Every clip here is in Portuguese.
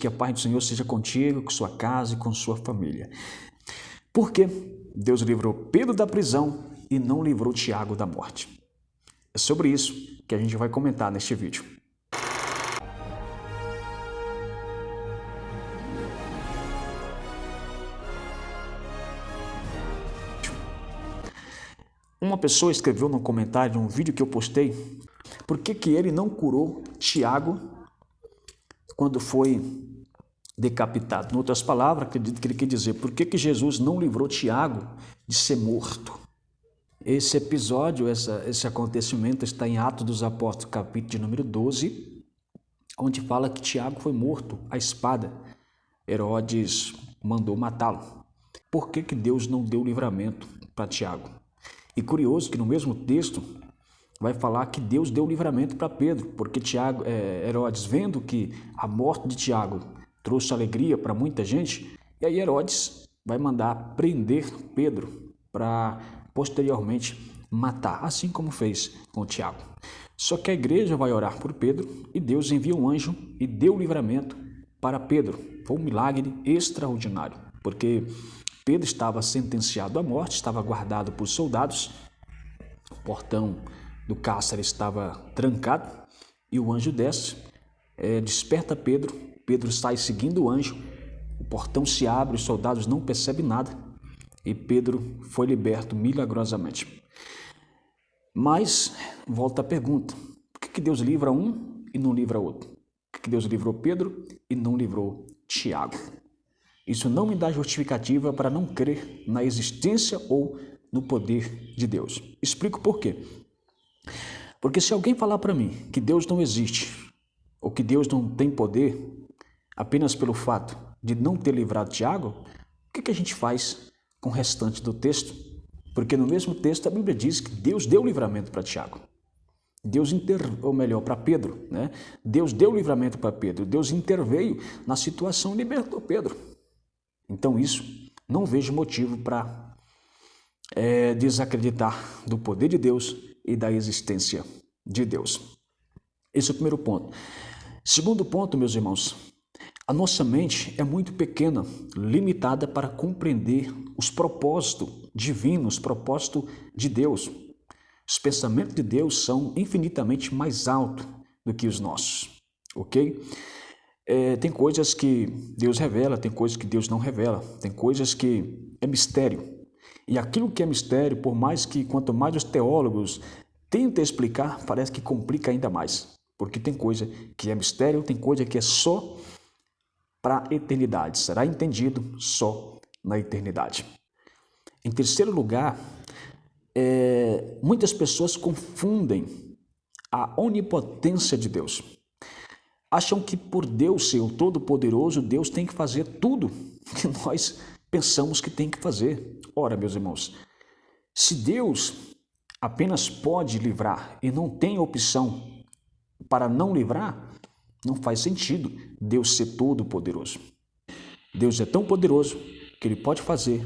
Que a paz do Senhor seja contigo, com sua casa e com sua família. Por que Deus livrou Pedro da prisão e não livrou Tiago da morte? É sobre isso que a gente vai comentar neste vídeo. Uma pessoa escreveu no comentário de um vídeo que eu postei por que ele não curou Tiago quando foi decapitado. Em outras palavras, acredito que ele quer dizer por que Jesus não livrou Tiago de ser morto. Esse episódio, esse acontecimento está em Atos dos Apóstolos, capítulo de número 12, onde fala que Tiago foi morto à espada. Herodes mandou matá-lo. Por que Deus não deu livramento para Tiago? E curioso que no mesmo texto vai falar que Deus deu livramento para Pedro, porque Herodes, vendo que a morte de Tiago trouxe alegria para muita gente, e aí Herodes vai mandar prender Pedro para posteriormente matar, assim como fez com Tiago. Só que a igreja vai orar por Pedro e Deus envia um anjo e deu livramento para Pedro. Foi um milagre extraordinário, porque Pedro estava sentenciado à morte, estava guardado por soldados, o portão do cárcere estava trancado e o anjo desce, desperta Pedro. Pedro sai seguindo o anjo, o portão se abre, os soldados não percebem nada e Pedro foi liberto milagrosamente. Mas, volta a pergunta, por que Deus livra um e não livra outro? Por que Deus livrou Pedro e não livrou Tiago? Isso não me dá justificativa para não crer na existência ou no poder de Deus. Explico por quê. Porque se alguém falar para mim que Deus não existe ou que Deus não tem poder apenas pelo fato de não ter livrado Tiago, o que a gente faz com o restante do texto? Porque no mesmo texto a Bíblia diz que Deus deu livramento para Tiago. Ou melhor, para Pedro, né? Deus deu livramento para Pedro. Deus interveio na situação e libertou Pedro. Então isso, não vejo motivo para desacreditar do poder de Deus e da existência de Deus. Esse é o primeiro ponto. Segundo ponto, meus irmãos, a nossa mente é muito pequena, limitada para compreender os propósitos divinos, os propósitos de Deus. Os pensamentos de Deus são infinitamente mais altos do que os nossos, ok? Tem coisas que Deus revela, tem coisas que Deus não revela, tem coisas que é mistério. E aquilo que é mistério, por mais que quanto mais os teólogos tentam explicar, parece que complica ainda mais. Porque tem coisa que é mistério, tem coisa que é só para a eternidade, será entendido só na eternidade. Em terceiro lugar, muitas pessoas confundem a onipotência de Deus. Acham que por Deus ser o Todo-Poderoso, Deus tem que fazer tudo que nós pensamos que tem que fazer. Ora, meus irmãos, se Deus apenas pode livrar e não tem opção para não livrar, não faz sentido Deus ser todo-poderoso. Deus é tão poderoso que Ele pode fazer,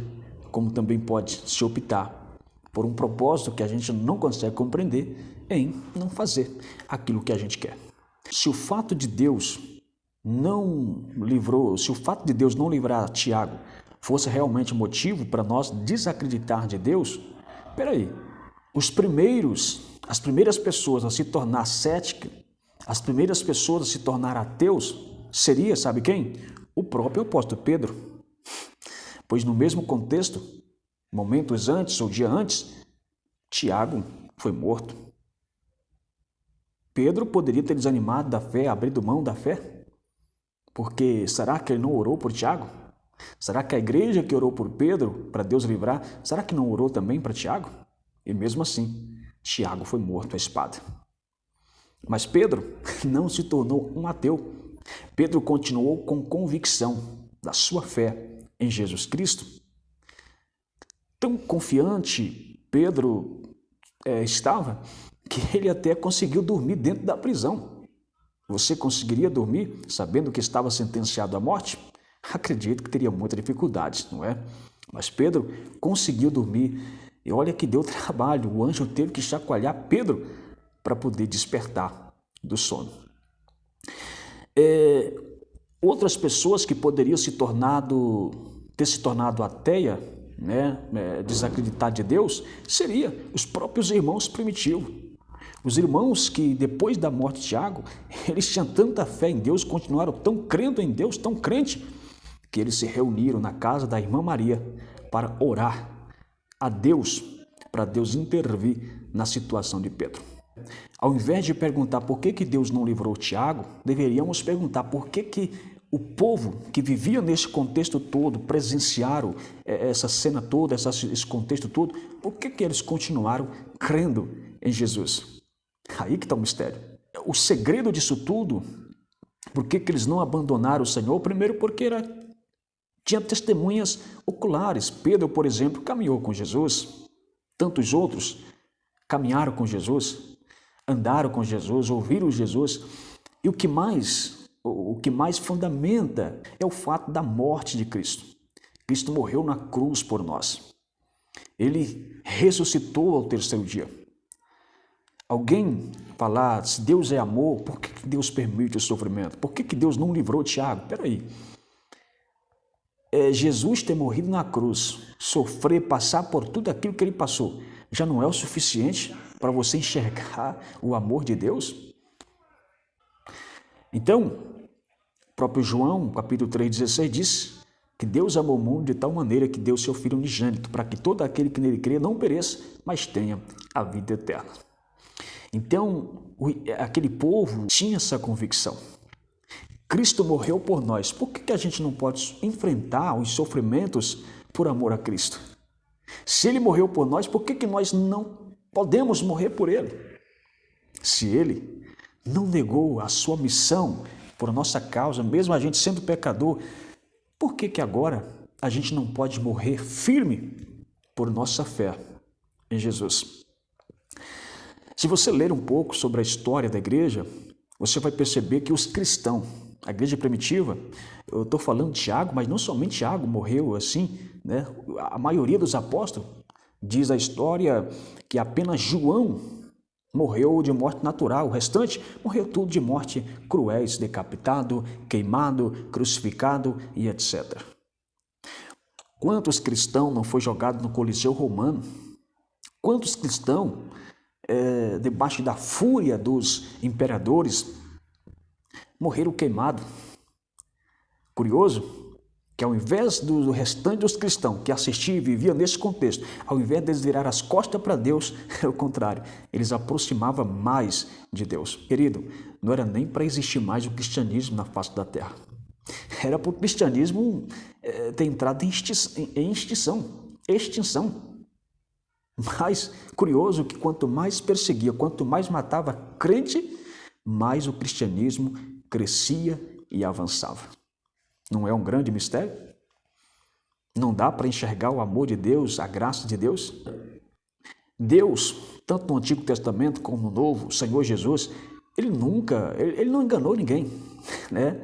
como também pode se optar por um propósito que a gente não consegue compreender em não fazer aquilo que a gente quer. Se o fato de Deus não livrar Tiago fosse realmente motivo para nós desacreditar de Deus, as primeiras pessoas a se tornar céticas, as primeiras pessoas a se tornar ateus, seria, sabe quem? O próprio apóstolo Pedro. Pois no mesmo contexto, momentos antes ou dia antes, Tiago foi morto. Pedro poderia ter desanimado da fé, abrido mão da fé? Porque será que ele não orou por Tiago? Será que a igreja que orou por Pedro, para Deus livrar, será que não orou também para Tiago? E mesmo assim, Tiago foi morto à espada. Mas Pedro não se tornou um ateu. Pedro continuou com convicção da sua fé em Jesus Cristo. Tão confiante Pedro estava que ele até conseguiu dormir dentro da prisão. Você conseguiria dormir sabendo que estava sentenciado à morte? Acredito que teria muita dificuldade, não é? Mas Pedro conseguiu dormir e olha que deu trabalho. O anjo teve que chacoalhar Pedro para poder despertar do sono. Outras pessoas que poderiam ter se tornado ateia, desacreditar de Deus, seria os próprios irmãos primitivos. Os irmãos que depois da morte de Tiago, eles tinham tanta fé em Deus, continuaram tão crendo em Deus, tão crente, que eles se reuniram na casa da irmã Maria para orar a Deus, para Deus intervir na situação de Pedro. Ao invés de perguntar por que Deus não livrou Tiago, deveríamos perguntar por que o povo que vivia nesse contexto todo, presenciaram essa cena toda, esse contexto todo, por que eles continuaram crendo em Jesus? Aí que está o mistério. O segredo disso tudo, por que eles não abandonaram o Senhor? Primeiro porque tinha testemunhas oculares. Pedro, por exemplo, caminhou com Jesus. Tantos outros caminharam com Jesus, andaram com Jesus, ouviram Jesus. E o que mais fundamenta é o fato da morte de Cristo. Cristo morreu na cruz por nós. Ele ressuscitou ao terceiro dia. Alguém falar, se Deus é amor, por que Deus permite o sofrimento? Por que Deus não livrou Tiago? Espera aí. Jesus ter morrido na cruz, sofrer, passar por tudo aquilo que ele passou, já não é o suficiente para você enxergar o amor de Deus? Então, o próprio João, capítulo 3,16, diz que Deus amou o mundo de tal maneira que deu seu Filho unigênito, para que todo aquele que nele crê não pereça, mas tenha a vida eterna. Então, aquele povo tinha essa convicção. Cristo morreu por nós. Por que a gente não pode enfrentar os sofrimentos por amor a Cristo? Se Ele morreu por nós, por que nós não podemos morrer por Ele? Se Ele não negou a sua missão por nossa causa, mesmo a gente sendo pecador, por que agora a gente não pode morrer firme por nossa fé em Jesus? Se você ler um pouco sobre a história da igreja, você vai perceber que os cristãos, a igreja primitiva, eu estou falando de Tiago, mas não somente Tiago morreu assim, né? A maioria dos apóstolos, diz a história que apenas João morreu de morte natural, o restante morreu tudo de morte cruéis, decapitado, queimado, crucificado e etc. Quantos cristãos não foi jogado no Coliseu Romano? Quantos cristãos, debaixo da fúria dos imperadores, morreram queimados? Curioso que ao invés do restante dos cristãos que assistiam e viviam nesse contexto, ao invés de eles virar as costas para Deus, é o contrário, eles aproximavam mais de Deus. Querido, não era nem para existir mais o cristianismo na face da terra. Era para o cristianismo ter entrado em extinção. Mas curioso que quanto mais perseguia, quanto mais matava crente, mais o cristianismo crescia e avançava. Não é um grande mistério? Não dá para enxergar o amor de Deus, a graça de Deus? Deus, tanto no Antigo Testamento como no Novo, o Senhor Jesus, ele não enganou ninguém, né?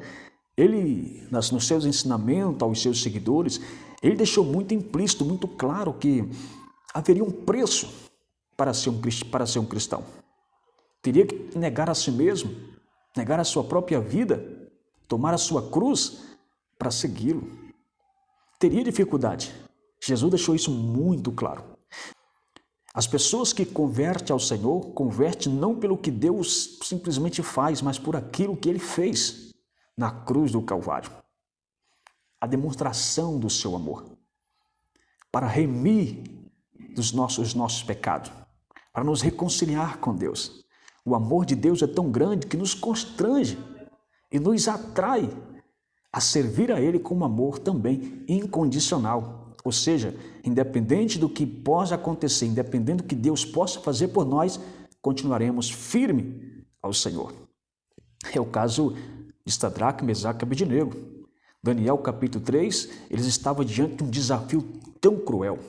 Ele, nos seus ensinamentos aos seus seguidores, ele deixou muito implícito, muito claro que haveria um preço para ser um cristão. Teria que negar a si mesmo, negar a sua própria vida, tomar a sua cruz para segui-lo. Teria dificuldade. Jesus deixou isso muito claro. As pessoas que convertem ao Senhor, convertem não pelo que Deus simplesmente faz, mas por aquilo que Ele fez na cruz do Calvário. A demonstração do seu amor. Para remir os nossos pecados. Para nos reconciliar com Deus. O amor de Deus é tão grande que nos constrange e nos atrai a servir a Ele com um amor também incondicional. Ou seja, independente do que possa acontecer, independente do que Deus possa fazer por nós, continuaremos firmes ao Senhor. É o caso de Sadraque, Mesaque e Abednego. Daniel capítulo 3, eles estavam diante de um desafio tão cruel.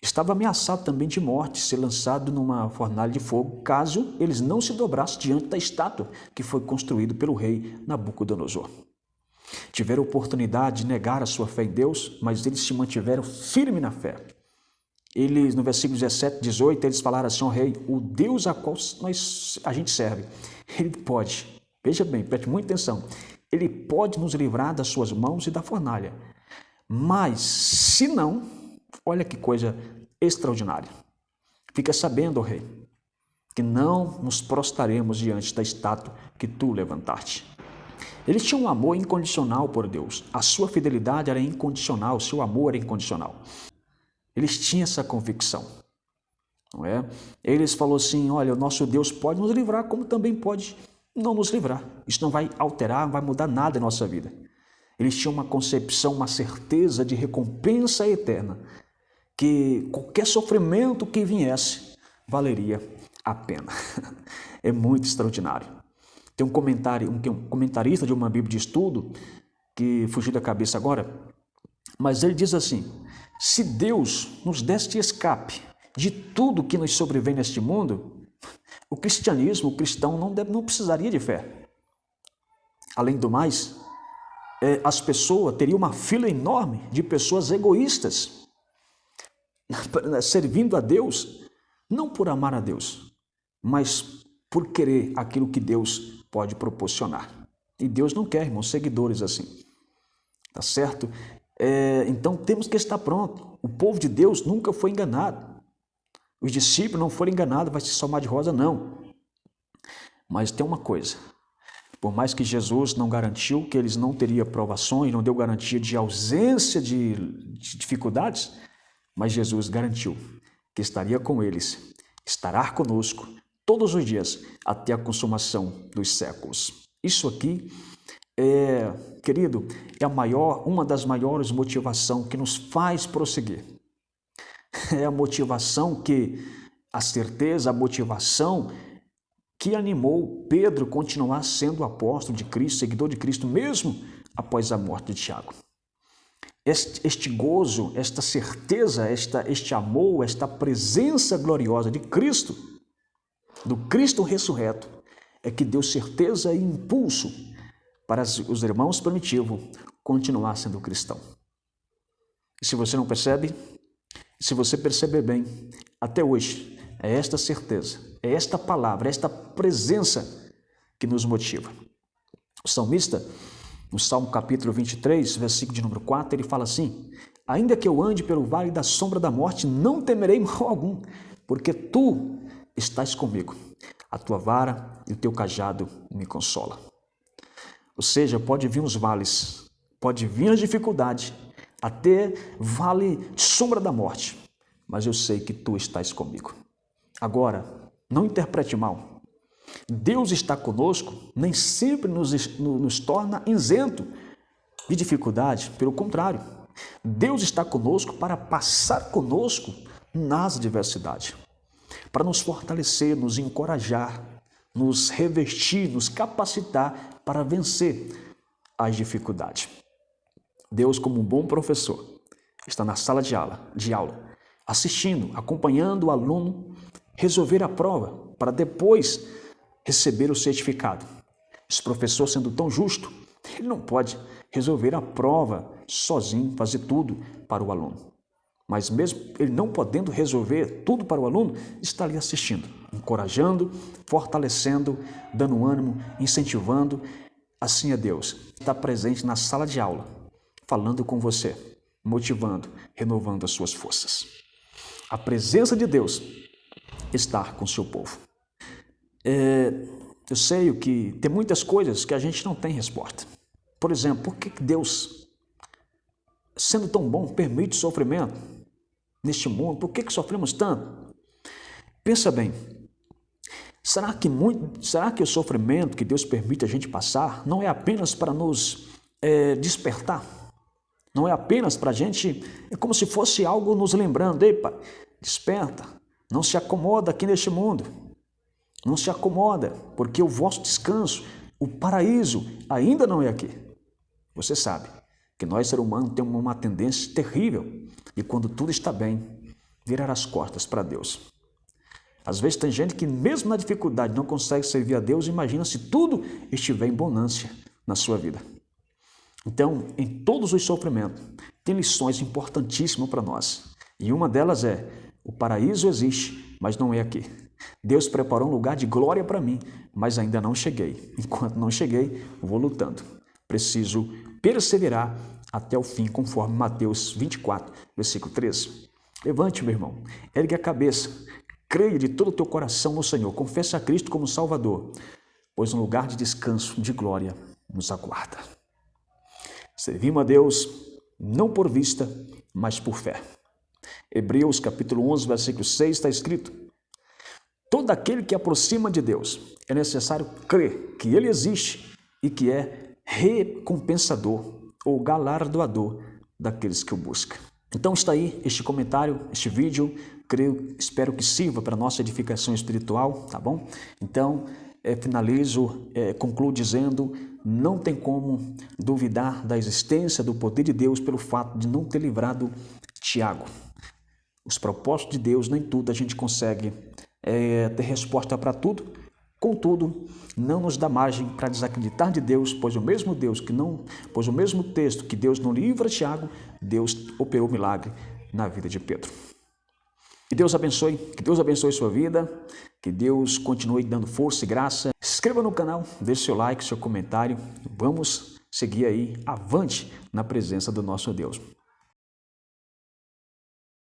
Estava ameaçado também de morte, ser lançado numa fornalha de fogo, caso eles não se dobrassem diante da estátua que foi construída pelo rei Nabucodonosor. Tiveram oportunidade de negar a sua fé em Deus, mas eles se mantiveram firmes na fé. Eles, no versículo 17, 18, eles falaram assim ao rei, o Deus a qual a gente serve, Ele pode, veja bem, preste muita atenção, Ele pode nos livrar das suas mãos e da fornalha. Mas, se não, olha que coisa extraordinária. Fica sabendo, ó rei, que não nos prostraremos diante da estátua que tu levantaste. Eles tinham um amor incondicional por Deus. A sua fidelidade era incondicional, o seu amor era incondicional. Eles tinham essa convicção, não é? Eles falaram assim, olha, o nosso Deus pode nos livrar, como também pode não nos livrar. Isso não vai alterar, não vai mudar nada em nossa vida. Eles tinham uma concepção, uma certeza de recompensa eterna, que qualquer sofrimento que viesse valeria a pena. É muito extraordinário. Tem um comentarista de uma Bíblia de estudo, que fugiu da cabeça agora, mas ele diz assim, se Deus nos desse escape de tudo que nos sobrevém neste mundo, o cristianismo, o cristão não precisaria de fé. Além do mais, as pessoas teriam uma fila enorme de pessoas egoístas, servindo a Deus, não por amar a Deus, mas por querer aquilo que Deus pode proporcionar. E Deus não quer, irmãos, seguidores assim. Tá certo? Então temos que estar pronto. O povo de Deus nunca foi enganado. Os discípulos não foram enganados, vai se somar de rosa, não. Mas tem uma coisa. Por mais que Jesus não garantiu que eles não teriam provações, não deu garantia de ausência de dificuldades, mas Jesus garantiu que estaria com eles, estará conosco todos os dias até a consumação dos séculos. Isso aqui, querido, é uma das maiores motivações que nos faz prosseguir. É a motivação a certeza, a motivação que animou Pedro a continuar sendo apóstolo de Cristo, seguidor de Cristo, mesmo após a morte de Tiago. Este gozo, esta certeza, este amor, esta presença gloriosa de Cristo, do Cristo ressurreto, é que deu certeza e impulso para os irmãos primitivos continuar sendo cristão. E se você não percebe, se você perceber bem, até hoje, é esta certeza, é esta palavra, é esta presença que nos motiva. O salmista, no Salmo capítulo 23, versículo de número 4, ele fala assim, ainda que eu ande pelo vale da sombra da morte, não temerei mal algum, porque tu estás comigo. A tua vara e o teu cajado me consola. Ou seja, pode vir os vales, pode vir as dificuldades, até vale de sombra da morte, mas eu sei que tu estás comigo. Agora, não interprete mal. Deus está conosco, nem sempre nos torna isento de dificuldade, pelo contrário. Deus está conosco para passar conosco nas adversidades, para nos fortalecer, nos encorajar, nos revestir, nos capacitar para vencer as dificuldades. Deus, como um bom professor, está na sala de aula, assistindo, acompanhando o aluno resolver a prova, para depois receber o certificado. Esse professor, sendo tão justo, ele não pode resolver a prova sozinho, fazer tudo para o aluno. Mas mesmo ele não podendo resolver tudo para o aluno, está ali assistindo, encorajando, fortalecendo, dando ânimo, incentivando. Assim é Deus. Está presente na sala de aula, falando com você, motivando, renovando as suas forças. A presença de Deus está com o seu povo. Eu sei que tem muitas coisas que a gente não tem resposta. Por exemplo, por que Deus, sendo tão bom, permite sofrimento neste mundo? Por que sofremos tanto? Pensa bem, será que o sofrimento que Deus permite a gente passar não é apenas para nos despertar? Não é apenas para a gente, é como se fosse algo nos lembrando, epa, desperta, não se acomoda aqui neste mundo, não se acomoda, porque o vosso descanso, o paraíso ainda não é aqui. Você sabe que nós, seres humanos, temos uma tendência terrível e quando tudo está bem, virar as costas para Deus. Às vezes tem gente que mesmo na dificuldade não consegue servir a Deus, imagina se tudo estiver em bonância na sua vida. Então, em todos os sofrimentos, tem lições importantíssimas para nós. E uma delas é, o paraíso existe, mas não é aqui. Deus preparou um lugar de glória para mim, mas ainda não cheguei. Enquanto não cheguei, vou lutando preciso perseverar até o fim, conforme Mateus 24, versículo 13. Levante, meu irmão, ergue a cabeça, creia de todo o teu coração no Senhor, confessa a Cristo como Salvador, pois um lugar de descanso, de glória, nos aguarda. Servimos a Deus não por vista, mas por fé. Hebreus capítulo 11, versículo 6 está escrito: todo aquele que aproxima de Deus é necessário crer que Ele existe e que é recompensador ou galardoador daqueles que o buscam. Então está aí este comentário, este vídeo, espero que sirva para a nossa edificação espiritual, tá bom? Então, concluo dizendo, não tem como duvidar da existência do poder de Deus pelo fato de não ter livrado Tiago. Os propósitos de Deus, nem tudo a gente consegue ter resposta para tudo, contudo, não nos dá margem para desacreditar de Deus, pois o mesmo texto que Deus não livra Tiago, Deus operou milagre na vida de Pedro. Que Deus abençoe sua vida, que Deus continue dando força e graça. Se inscreva no canal, deixe seu like, seu comentário. Vamos seguir aí avante na presença do nosso Deus.